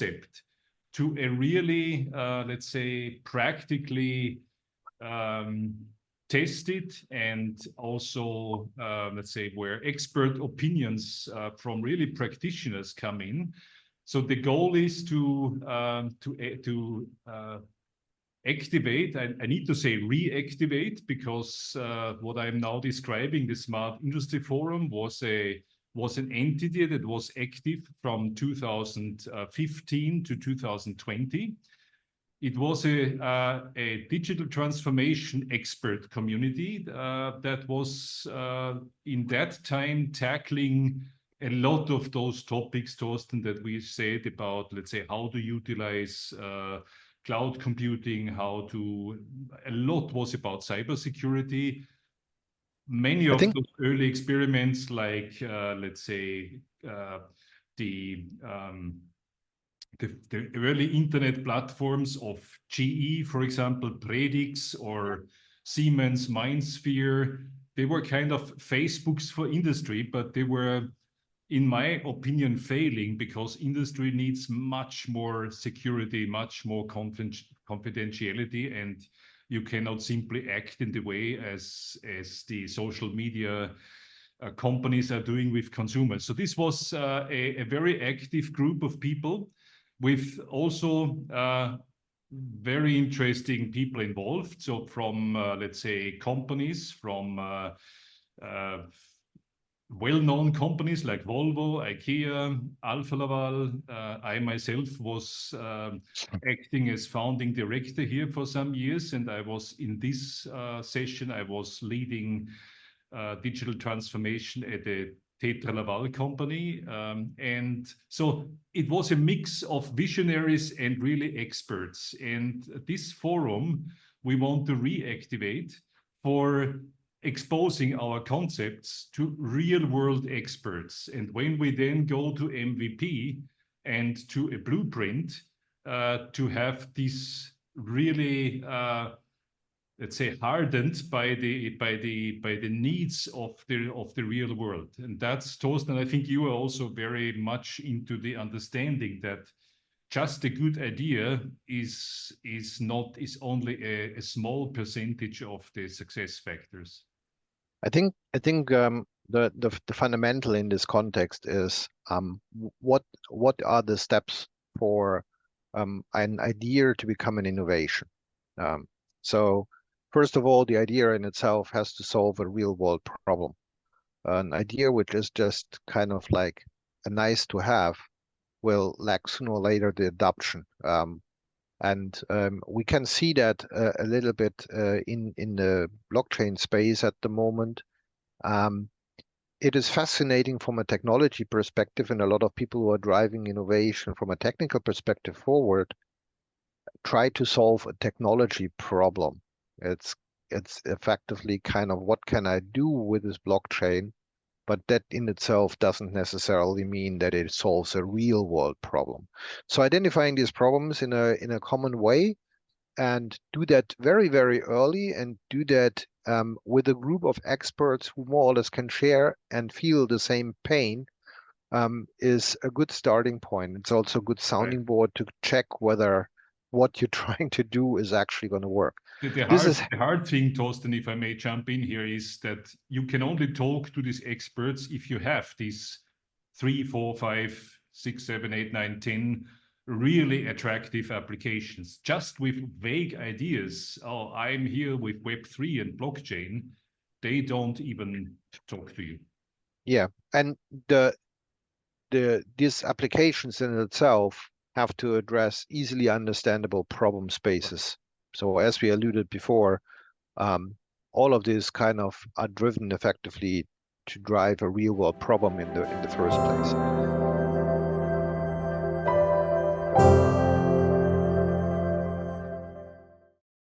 concept to a really, let's say, practically tested and also, let's say, where expert opinions from really practitioners come in. So the goal is to activate, I need to say reactivate, because what I'm now describing, the Smart Industry Forum, was an entity that was active from 2015 to 2020. It was a digital transformation expert community that was in that time tackling a lot of those topics, Thorsten, that we said about, let's say, how to utilize cloud computing, a lot was about cybersecurity. Many of those early experiments, like, let's say, the early internet platforms of GE, for example, Predix, or Siemens MindSphere, they were kind of Facebooks for industry, but they were, in my opinion, failing, because industry needs much more security, much more confidentiality, and you cannot simply act in the way as the social media companies are doing with consumers. So this was a very active group of people, with also very interesting people involved. So from, let's say, companies, from well-known companies like Volvo, IKEA, Alfa Laval. I myself was acting as founding director here for some years, and I was in this session, I was leading digital transformation at a Tetra Laval company. And so it was a mix of visionaries and really experts. And this forum, we want to reactivate for exposing our concepts to real world experts. And when we then go to MVP and to a blueprint, to have this really, let's say, hardened by the needs of the real world. And that's, Thorsten, I think you are also very much into the understanding that just a good idea is only a small percentage of the success factors. I think the fundamental in this context is what are the steps for an idea to become an innovation. So first of all, the idea in itself has to solve a real world problem. An idea which is just kind of like a nice to have will lack sooner or later the adoption. And we can see that a little bit in the blockchain space at the moment. It is fascinating from a technology perspective, and a lot of people who are driving innovation from a technical perspective forward try to solve a technology problem. It's effectively kind of, what can I do with this blockchain? But that in itself doesn't necessarily mean that it solves a real world problem. So identifying these problems in a common way, and do that very, very early, and do that with a group of experts who more or less can share and feel the same pain, is a good starting point. It's also a good sounding board to check whether what you're trying to do is actually going to work. The hard thing, Thorsten, if I may jump in here, is that you can only talk to these experts if you have these 3, 4, 5, 6, 7, 8, 9, 10 really attractive applications. Just with vague ideas, oh, I'm here with Web3 and blockchain, they don't even talk to you. Yeah, and these applications in itself have to address easily understandable problem spaces. So as we alluded before, all of these kind of are driven effectively to drive a real world problem in the first place.